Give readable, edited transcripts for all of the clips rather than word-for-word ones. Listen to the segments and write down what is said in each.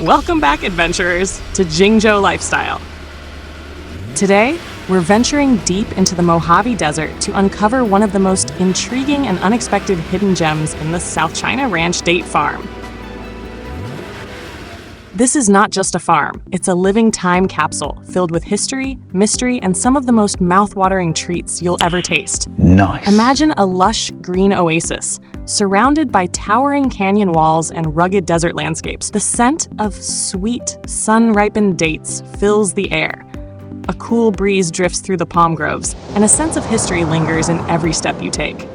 Welcome back, adventurers, to Jingjo Lifestyle. Today, we're venturing deep into the Mojave Desert to uncover one of the most intriguing and unexpected hidden gems in the South China Ranch date farm. This is not just a farm, it's a living time capsule filled with history, mystery, and some of the most mouth-watering treats you'll ever taste. Nice. Imagine a lush green oasis, surrounded by towering canyon walls and rugged desert landscapes. The scent of sweet, sun-ripened dates fills the air. A cool breeze drifts through the palm groves, and a sense of history lingers in every step you take.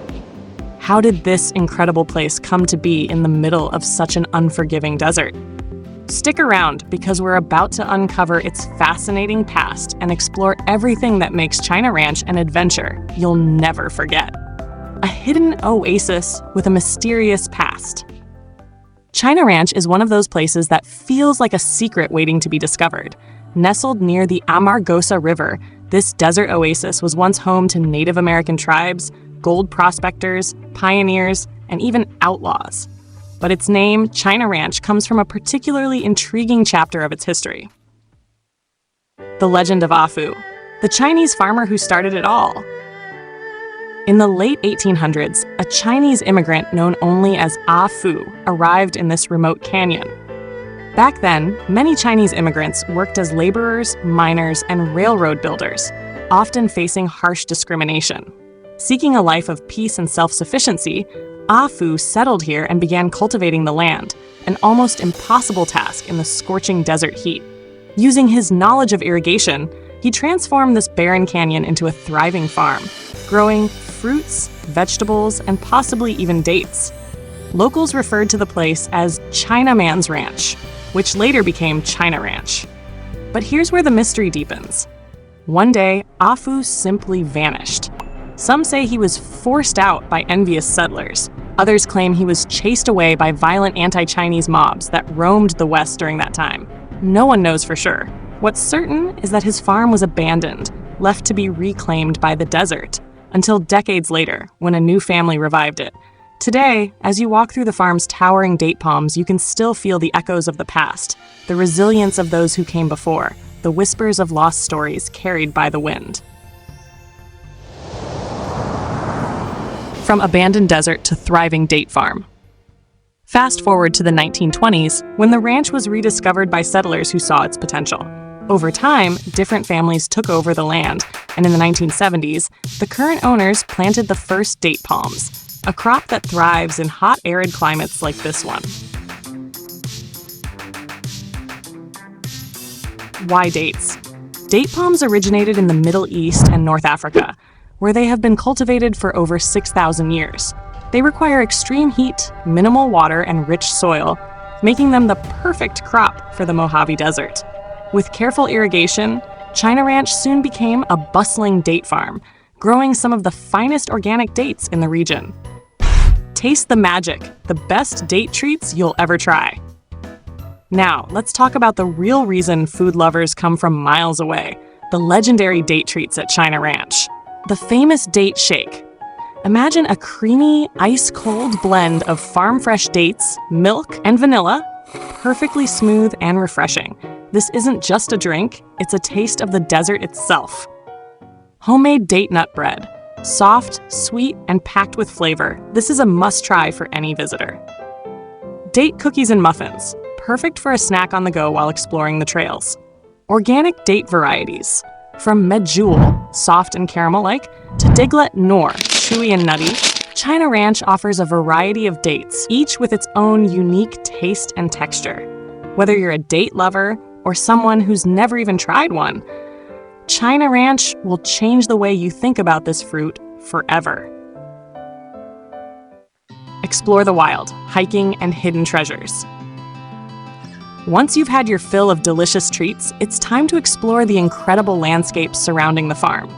How did this incredible place come to be in the middle of such an unforgiving desert? Stick around, because we're about to uncover its fascinating past and explore everything that makes China Ranch an adventure you'll never forget. A hidden oasis with a mysterious past. China Ranch is one of those places that feels like a secret waiting to be discovered. Nestled near the Amargosa River, this desert oasis was once home to Native American tribes, gold prospectors, pioneers, and even outlaws. But its name, China Ranch, comes from a particularly intriguing chapter of its history. The legend of Ah Fu, the Chinese farmer who started it all. In the late 1800s, a Chinese immigrant known only as Ah Fu arrived in this remote canyon. Back then, many Chinese immigrants worked as laborers, miners, and railroad builders, often facing harsh discrimination. Seeking a life of peace and self-sufficiency, Ah Fu settled here and began cultivating the land, an almost impossible task in the scorching desert heat. Using his knowledge of irrigation, he transformed this barren canyon into a thriving farm, growing fruits, vegetables, and possibly even dates. Locals referred to the place as Chinaman's Ranch, which later became China Ranch. But here's where the mystery deepens. One day, Ah Fu simply vanished. Some say he was forced out by envious settlers. Others claim he was chased away by violent anti-Chinese mobs that roamed the West during that time. No one knows for sure. What's certain is that his farm was abandoned, left to be reclaimed by the desert, until decades later, when a new family revived it. Today, as you walk through the farm's towering date palms, you can still feel the echoes of the past, the resilience of those who came before, the whispers of lost stories carried by the wind. From abandoned desert to thriving date farm. Fast forward to the 1920s, when the ranch was rediscovered by settlers who saw its potential. Over time, different families took over the land, and in the 1970s, the current owners planted the first date palms, a crop that thrives in hot, arid climates like this one. Why dates? Date palms originated in the Middle East and North Africa, where they have been cultivated for over 6,000 years. They require extreme heat, minimal water, and rich soil, making them the perfect crop for the Mojave Desert. With careful irrigation, China Ranch soon became a bustling date farm, growing some of the finest organic dates in the region. Taste the magic, the best date treats you'll ever try. Now, let's talk about the real reason food lovers come from miles away, the legendary date treats at China Ranch. The famous date shake. Imagine a creamy, ice-cold blend of farm-fresh dates, milk, and vanilla, perfectly smooth and refreshing. This isn't just a drink, it's a taste of the desert itself. Homemade date nut bread. Soft, sweet, and packed with flavor, this is a must-try for any visitor. Date cookies and muffins. Perfect for a snack on the go while exploring the trails. Organic date varieties. From medjool, soft and caramel-like, to Diglet Noor, chewy and nutty, China Ranch offers a variety of dates, each with its own unique taste and texture. Whether you're a date lover or someone who's never even tried one, China Ranch will change the way you think about this fruit forever. Explore the wild, hiking, and hidden treasures. Once you've had your fill of delicious treats, it's time to explore the incredible landscapes surrounding the farm.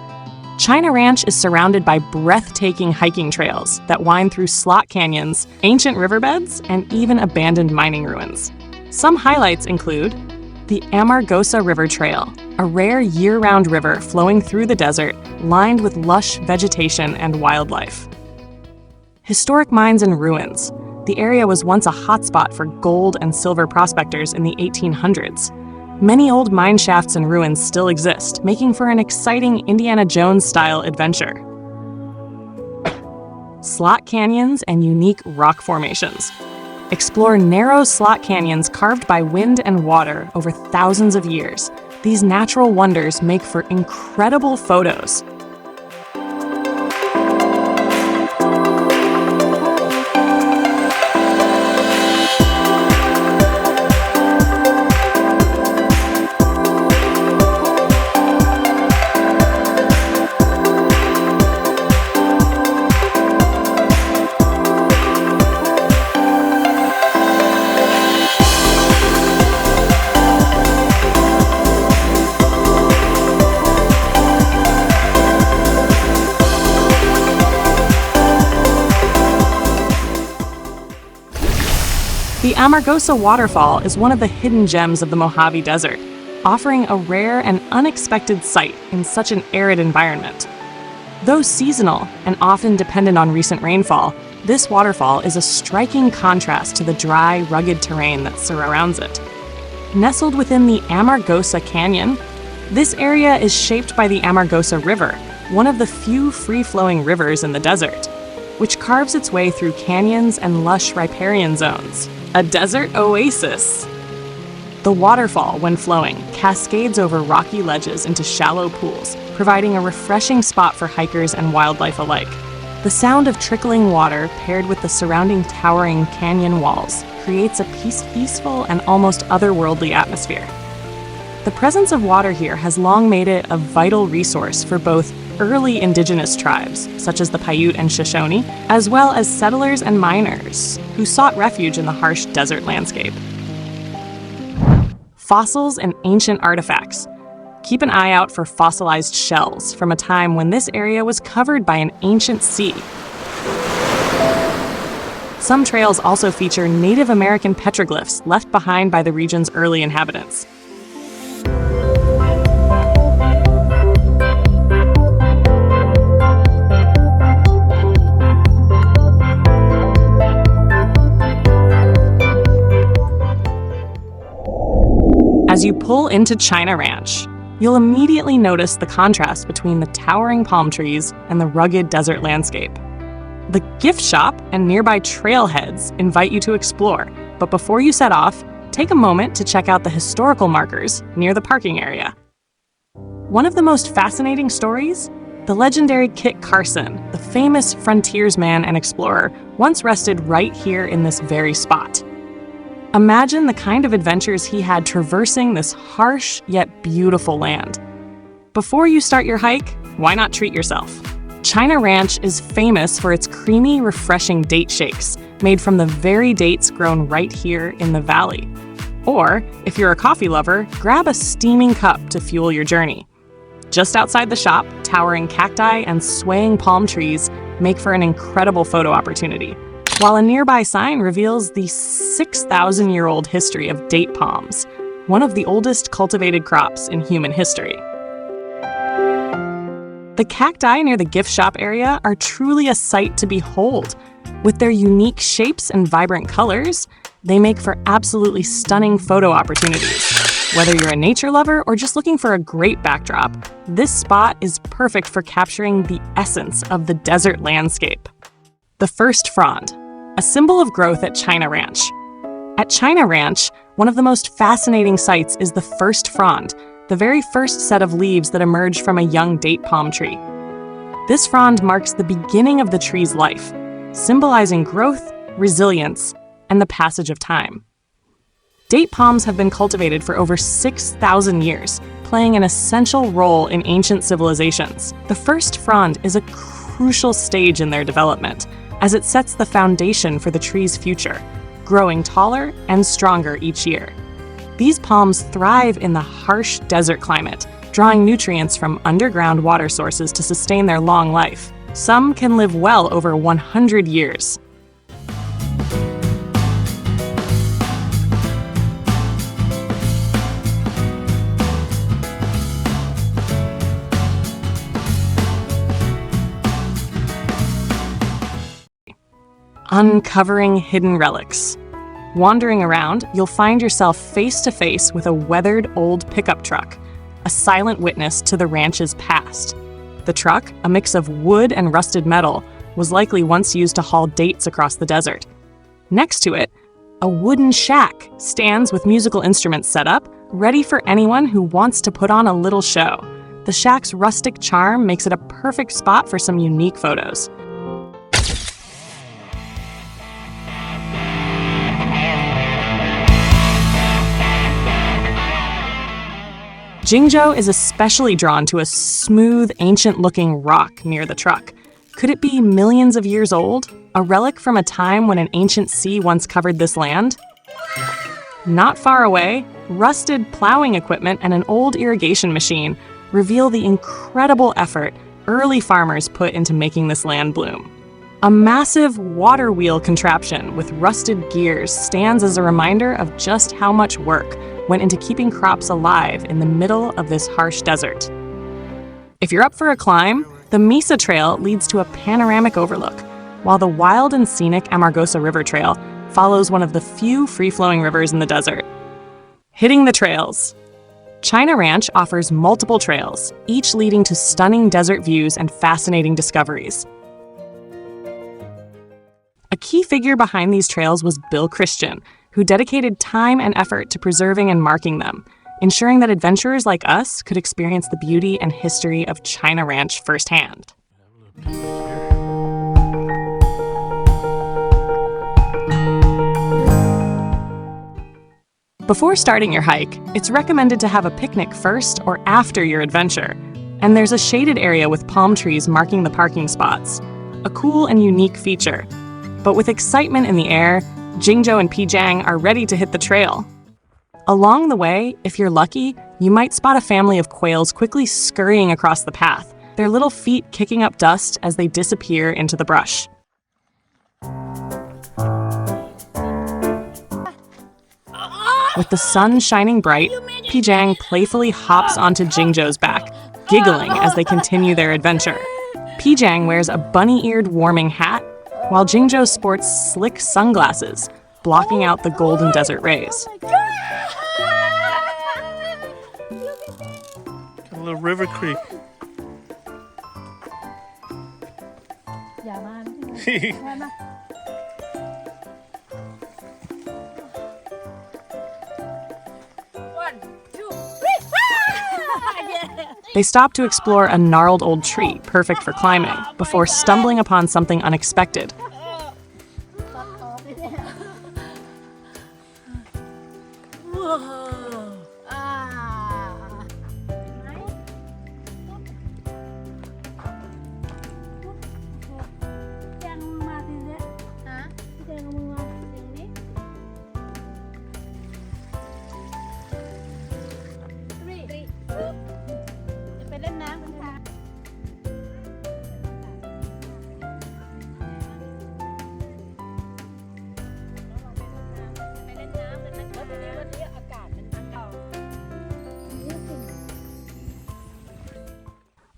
China Ranch is surrounded by breathtaking hiking trails that wind through slot canyons, ancient riverbeds, and even abandoned mining ruins. Some highlights include the Amargosa River Trail, a rare year-round river flowing through the desert, lined with lush vegetation and wildlife. Historic mines and ruins. The area was once a hotspot for gold and silver prospectors in the 1800s. Many old mine shafts and ruins still exist, making for an exciting Indiana Jones-style adventure. Slot canyons and unique rock formations. Explore narrow slot canyons carved by wind and water over thousands of years. These natural wonders make for incredible photos. The Amargosa waterfall is one of the hidden gems of the Mojave Desert, offering a rare and unexpected sight in such an arid environment. Though seasonal and often dependent on recent rainfall, this waterfall is a striking contrast to the dry, rugged terrain that surrounds it. Nestled within the Amargosa Canyon, this area is shaped by the Amargosa River, one of the few free-flowing rivers in the desert, which carves its way through canyons and lush riparian zones. A desert oasis. The waterfall, when flowing, cascades over rocky ledges into shallow pools, providing a refreshing spot for hikers and wildlife alike. The sound of trickling water, paired with the surrounding towering canyon walls, creates a peaceful and almost otherworldly atmosphere. The presence of water here has long made it a vital resource for both early indigenous tribes, such as the Paiute and Shoshone, as well as settlers and miners who sought refuge in the harsh desert landscape. Fossils and ancient artifacts. Keep an eye out for fossilized shells from a time when this area was covered by an ancient sea. Some trails also feature Native American petroglyphs left behind by the region's early inhabitants. As you pull into China Ranch, you'll immediately notice the contrast between the towering palm trees and the rugged desert landscape. The gift shop and nearby trailheads invite you to explore, but before you set off, take a moment to check out the historical markers near the parking area. One of the most fascinating stories? The legendary Kit Carson, the famous frontiersman and explorer, once rested right here in this very spot. Imagine the kind of adventures he had traversing this harsh yet beautiful land. Before you start your hike, why not treat yourself? China Ranch is famous for its creamy, refreshing date shakes, made from the very dates grown right here in the valley. Or, if you're a coffee lover, grab a steaming cup to fuel your journey. Just outside the shop, towering cacti and swaying palm trees make for an incredible photo opportunity, while a nearby sign reveals the 6,000-year-old history of date palms, one of the oldest cultivated crops in human history. The cacti near the gift shop area are truly a sight to behold. With their unique shapes and vibrant colors, they make for absolutely stunning photo opportunities. Whether you're a nature lover or just looking for a great backdrop, this spot is perfect for capturing the essence of the desert landscape. The first frond, a symbol of growth at China Ranch. At China Ranch, one of the most fascinating sights is the first frond, the very first set of leaves that emerge from a young date palm tree. This frond marks the beginning of the tree's life, symbolizing growth, resilience, and the passage of time. Date palms have been cultivated for over 6,000 years, playing an essential role in ancient civilizations. The first frond is a crucial stage in their development, as it sets the foundation for the tree's future, growing taller and stronger each year. These palms thrive in the harsh desert climate, drawing nutrients from underground water sources to sustain their long life. Some can live well over 100 years. uncovering hidden relics. Wandering around, you'll find yourself face to face with a weathered old pickup truck, a silent witness to the ranch's past. The truck, a mix of wood and rusted metal, was likely once used to haul dates across the desert. Next to it, a wooden shack stands with musical instruments set up, ready for anyone who wants to put on a little show. The shack's rustic charm makes it a perfect spot for some unique photos. Jingjo is especially drawn to a smooth, ancient-looking rock near the truck. Could it be millions of years old? A relic from a time when an ancient sea once covered this land? Not far away, rusted plowing equipment and an old irrigation machine reveal the incredible effort early farmers put into making this land bloom. A massive water wheel contraption with rusted gears stands as a reminder of just how much work went into keeping crops alive in the middle of this harsh desert. If you're up for a climb, the Mesa Trail leads to a panoramic overlook, while the wild and scenic Amargosa River Trail follows one of the few free-flowing rivers in the desert. Hitting the trails. China Ranch offers multiple trails, each leading to stunning desert views and fascinating discoveries. A key figure behind these trails was Bill Christian, who dedicated time and effort to preserving and marking them, ensuring that adventurers like us could experience the beauty and history of China Ranch firsthand. Before starting your hike, it's recommended to have a picnic first or after your adventure, and there's a shaded area with palm trees marking the parking spots, a cool and unique feature. But with excitement in the air, Jingjo and Pijang are ready to hit the trail. Along the way, if you're lucky, you might spot a family of quails quickly scurrying across the path, their little feet kicking up dust as they disappear into the brush. With the sun shining bright, Pijang playfully hops onto Jingjo's back, giggling as they continue their adventure. Pijang wears a bunny-eared warming hat, while Jingjo sports slick sunglasses, blocking out the golden desert rays. A little river creek. They stop to explore a gnarled old tree, perfect for climbing, before stumbling upon something unexpected.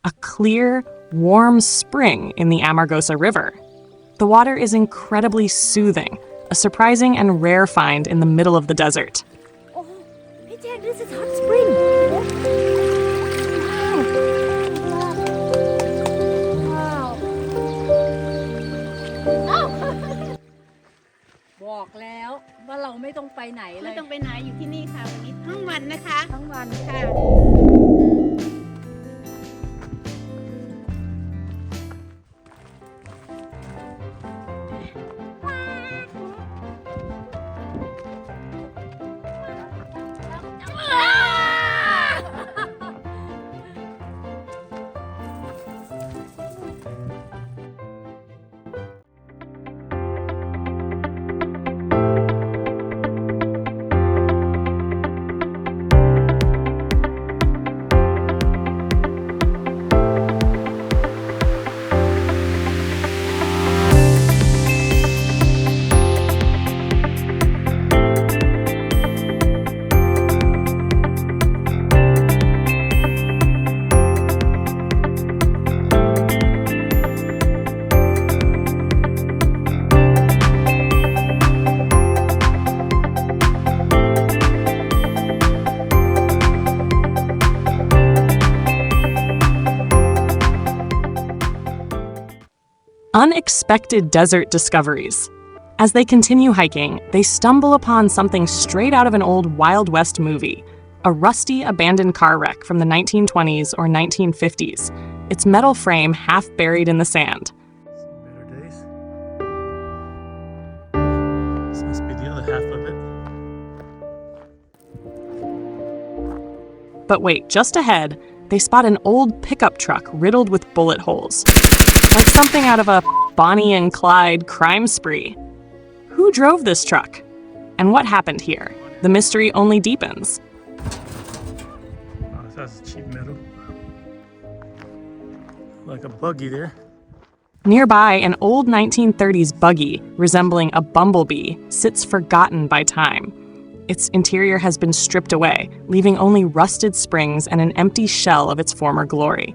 A clear, warm spring in the Amargosa River. The water is incredibly soothing, a surprising and rare find in the middle of the desert. Oh, hey Jack, this is hot spring. Wow. บอกแล้วว่าเราไม่ต้องไปไหนเลยไม่ต้องไปไหนอยู่ที่นี่ค่ะวันนี้ทั้งวันนะคะทั้งวันค่ะ Unexpected desert discoveries. As they continue hiking, they stumble upon something straight out of an old Wild West movie, a rusty, abandoned car wreck from the 1920s or 1950s, its metal frame half buried in the sand. Better days. This must be the other half of it. But wait, just ahead, they spot an old pickup truck riddled with bullet holes, like something out of a Bonnie and Clyde crime spree. Who drove this truck? And what happened here? The mystery only deepens. Oh, that's cheap metal. Like a buggy there. Nearby, an old 1930s buggy, resembling a bumblebee, sits forgotten by time. Its interior has been stripped away, leaving only rusted springs and an empty shell of its former glory.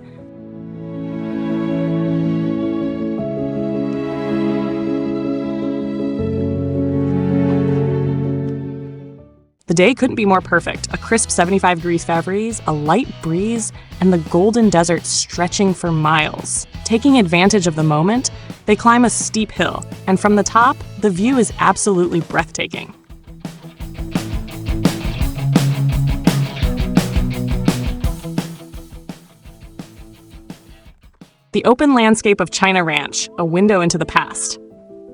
The day couldn't be more perfect. A crisp 75 degrees Fahrenheit, a light breeze, and the golden desert stretching for miles. Taking advantage of the moment, they climb a steep hill, and from the top, the view is absolutely breathtaking. The open landscape of China Ranch, a window into the past.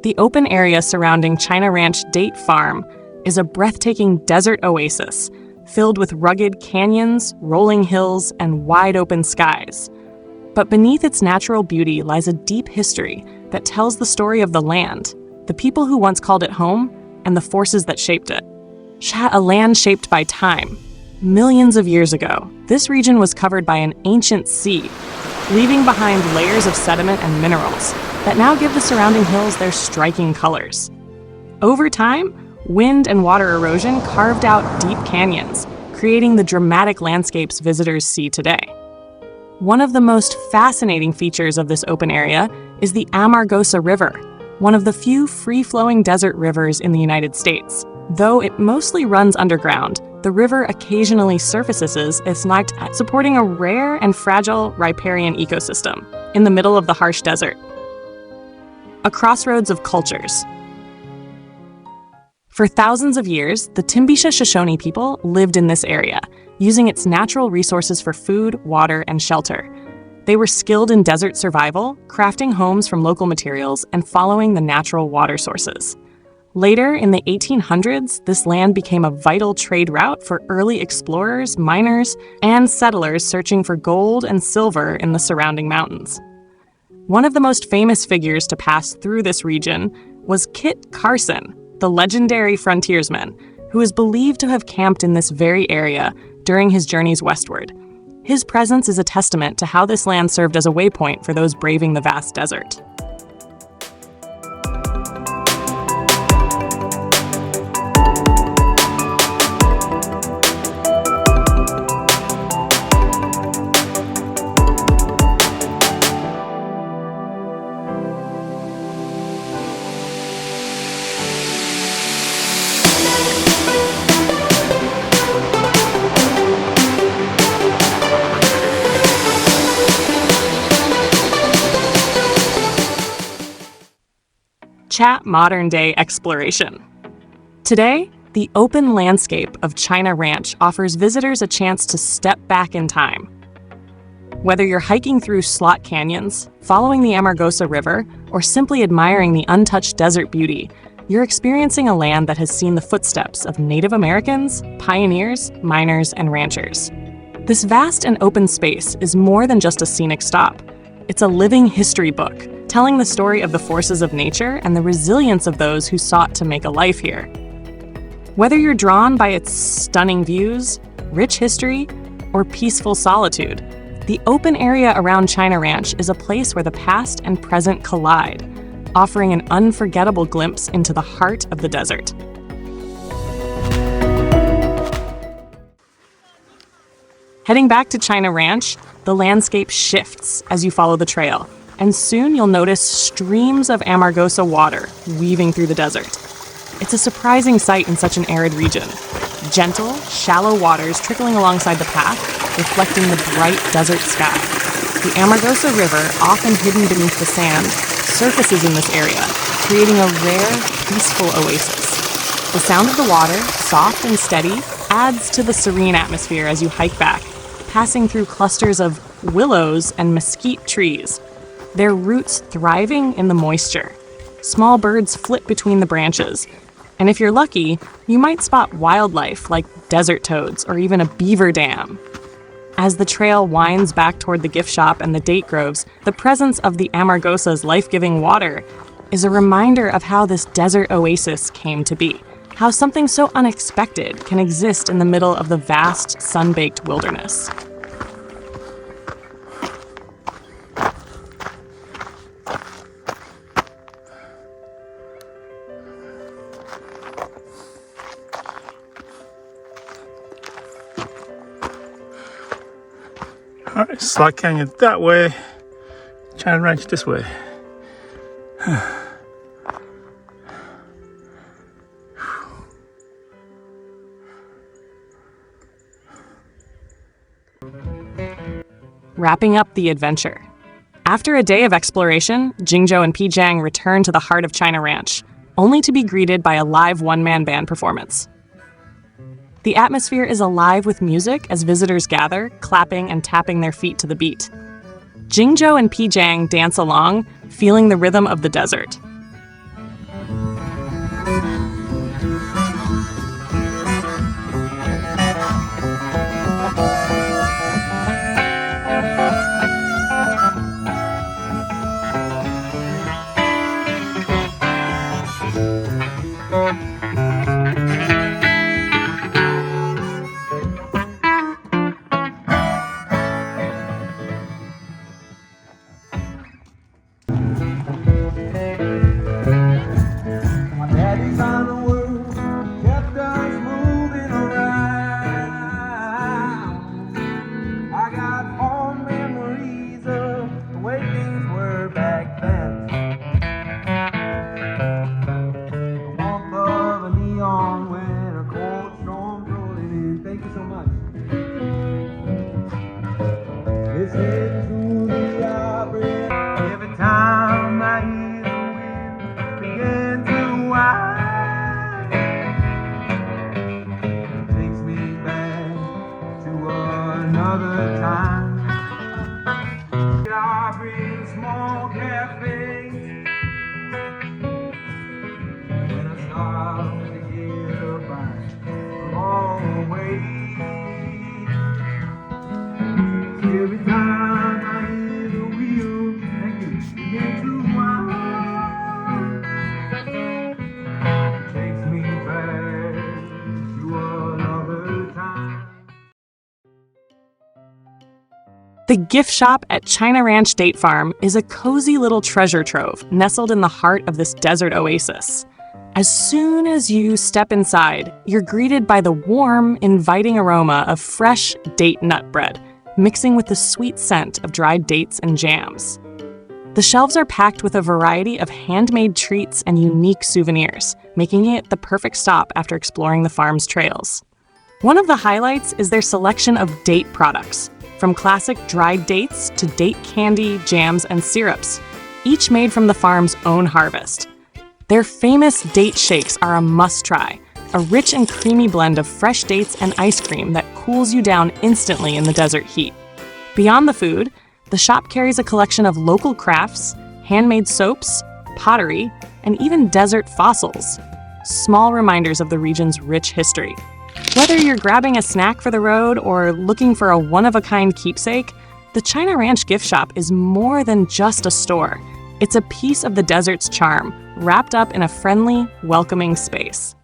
The open area surrounding China Ranch Date Farm is a breathtaking desert oasis filled with rugged canyons, rolling hills, and wide open skies. But beneath its natural beauty lies a deep history that tells the story of the land, the people who once called it home, and the forces that shaped it. A land shaped by time. Millions of years ago, this region was covered by an ancient sea, leaving behind layers of sediment and minerals that now give the surrounding hills their striking colors. Over time, wind and water erosion carved out deep canyons, creating the dramatic landscapes visitors see today. One of the most fascinating features of this open area is the Amargosa River, one of the few free-flowing desert rivers in the United States. Though it mostly runs underground, the river occasionally surfaces its night, supporting a rare and fragile riparian ecosystem in the middle of the harsh desert. A crossroads of cultures. For thousands of years, the Timbisha Shoshone people lived in this area, using its natural resources for food, water, and shelter. They were skilled in desert survival, crafting homes from local materials, and following the natural water sources. Later, in the 1800s, this land became a vital trade route for early explorers, miners, and settlers searching for gold and silver in the surrounding mountains. One of the most famous figures to pass through this region was Kit Carson, the legendary frontiersman, who is believed to have camped in this very area during his journeys westward. His presence is a testament to how this land served as a waypoint for those braving the vast desert. Chat modern-day exploration. Today, the open landscape of China Ranch offers visitors a chance to step back in time. Whether you're hiking through slot canyons, following the Amargosa River, or simply admiring the untouched desert beauty, you're experiencing a land that has seen the footsteps of Native Americans, pioneers, miners, and ranchers. This vast and open space is more than just a scenic stop. It's a living history book, telling the story of the forces of nature and the resilience of those who sought to make a life here. Whether you're drawn by its stunning views, rich history, or peaceful solitude, the open area around China Ranch is a place where the past and present collide, offering an unforgettable glimpse into the heart of the desert. Heading back to China Ranch, the landscape shifts as you follow the trail, and soon you'll notice streams of Amargosa water weaving through the desert. It's a surprising sight in such an arid region. Gentle, shallow waters trickling alongside the path, reflecting the bright desert sky. The Amargosa River, often hidden beneath the sand, surfaces in this area, creating a rare, peaceful oasis. The sound of the water, soft and steady, adds to the serene atmosphere as you hike back, passing through clusters of willows and mesquite trees, their roots thriving in the moisture. Small birds flit between the branches, and if you're lucky, you might spot wildlife like desert toads or even a beaver dam. As the trail winds back toward the gift shop and the date groves, the presence of the Amargosa's life-giving water is a reminder of how this desert oasis came to be, how something so unexpected can exist in the middle of the vast, sun-baked wilderness. All right, Slot Canyon that way, China Ranch this way. Wrapping up the adventure. After a day of exploration, Jingjo and Pijang return to the heart of China Ranch, only to be greeted by a live one-man band performance. The atmosphere is alive with music as visitors gather, clapping and tapping their feet to the beat. Jingjo and Pijang dance along, feeling the rhythm of the desert. The gift shop at China Ranch Date Farm is a cozy little treasure trove nestled in the heart of this desert oasis. As soon as you step inside, you're greeted by the warm, inviting aroma of fresh date nut bread, mixing with the sweet scent of dried dates and jams. The shelves are packed with a variety of handmade treats and unique souvenirs, making it the perfect stop after exploring the farm's trails. One of the highlights is their selection of date products, from classic dried dates to date candy, jams, and syrups, each made from the farm's own harvest. Their famous date shakes are a must-try, a rich and creamy blend of fresh dates and ice cream that cools you down instantly in the desert heat. Beyond the food, the shop carries a collection of local crafts, handmade soaps, pottery, and even desert fossils, small reminders of the region's rich history. Whether you're grabbing a snack for the road or looking for a one-of-a-kind keepsake, the China Ranch gift shop is more than just a store. It's a piece of the desert's charm, wrapped up in a friendly, welcoming space.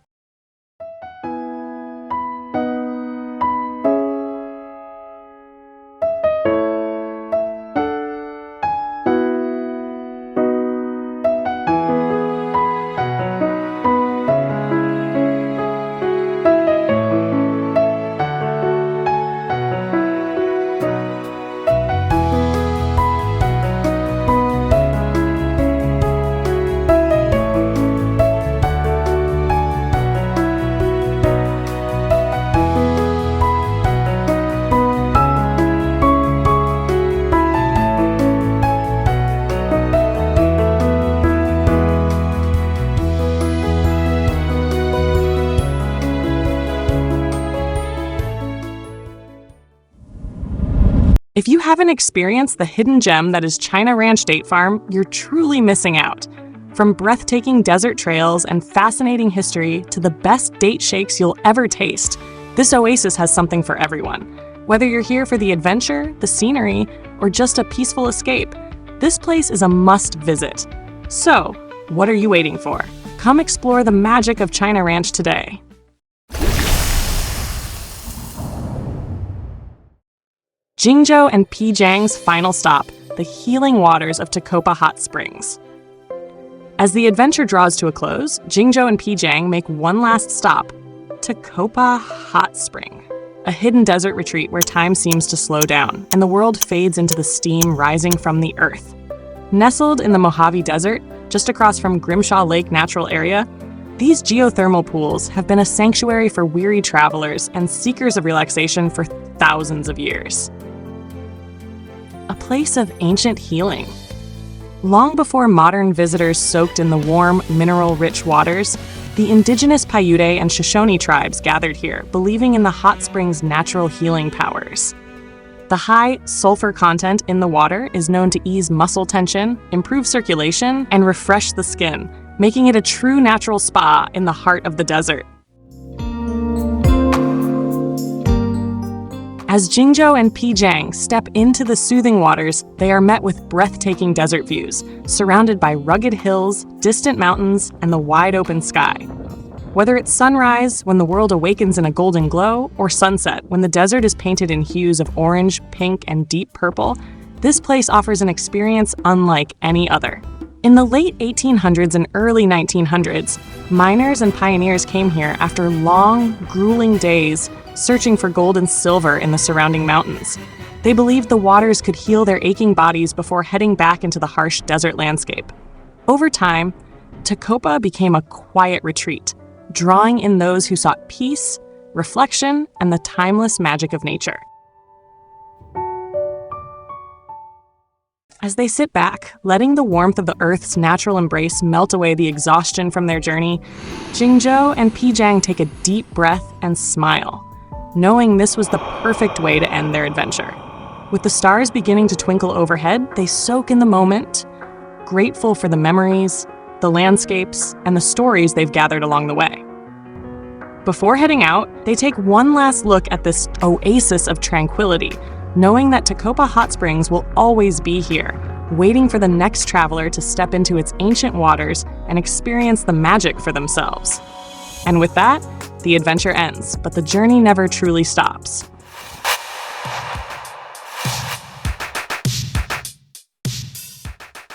If you haven't experienced the hidden gem that is China Ranch Date Farm, you're truly missing out. From breathtaking desert trails and fascinating history to the best date shakes you'll ever taste, this oasis has something for everyone. Whether you're here for the adventure, the scenery, or just a peaceful escape, this place is a must-visit. So, what are you waiting for? Come explore the magic of China Ranch today. Jingjo and Pijang's final stop, the healing waters of Tecopa Hot Springs. As the adventure draws to a close, Jingjo and Pijang make one last stop, Tecopa Hot Spring, a hidden desert retreat where time seems to slow down and the world fades into the steam rising from the earth. Nestled in the Mojave Desert, just across from Grimshaw Lake Natural Area, these geothermal pools have been a sanctuary for weary travelers and seekers of relaxation for thousands of years. A place of ancient healing. Long before modern visitors soaked in the warm, mineral-rich waters, the indigenous Paiute and Shoshone tribes gathered here, believing in the hot springs' natural healing powers. The high sulfur content in the water is known to ease muscle tension, improve circulation, and refresh the skin, making it a true natural spa in the heart of the desert. As Jingjo and Pijang step into the soothing waters, they are met with breathtaking desert views, surrounded by rugged hills, distant mountains, and the wide-open sky. Whether it's sunrise, when the world awakens in a golden glow, or sunset, when the desert is painted in hues of orange, pink, and deep purple, this place offers an experience unlike any other. In the late 1800s and early 1900s, miners and pioneers came here after long, grueling days searching for gold and silver in the surrounding mountains. They believed the waters could heal their aching bodies before heading back into the harsh desert landscape. Over time, Tecopa became a quiet retreat, drawing in those who sought peace, reflection, and the timeless magic of nature. As they sit back, letting the warmth of the Earth's natural embrace melt away the exhaustion from their journey, Jingjo and Pijang take a deep breath and smile, knowing this was the perfect way to end their adventure. With the stars beginning to twinkle overhead, they soak in the moment, grateful for the memories, the landscapes, and the stories they've gathered along the way. Before heading out, they take one last look at this oasis of tranquility, knowing that Tecopa Hot Springs will always be here, waiting for the next traveler to step into its ancient waters and experience the magic for themselves. And with that, the adventure ends, but the journey never truly stops.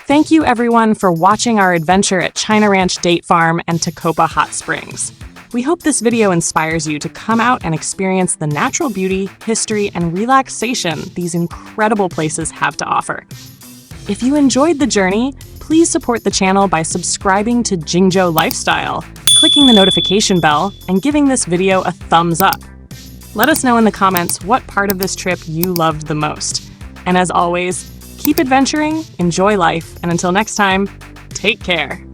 Thank you everyone for watching our adventure at China Ranch Date Farm and Tecopa Hot Springs. We hope this video inspires you to come out and experience the natural beauty, history, and relaxation these incredible places have to offer. If you enjoyed the journey, please support the channel by subscribing to Jingjo Lifestyle, clicking the notification bell, and giving this video a thumbs up. Let us know in the comments what part of this trip you loved the most. And as always, keep adventuring, enjoy life, and until next time, take care.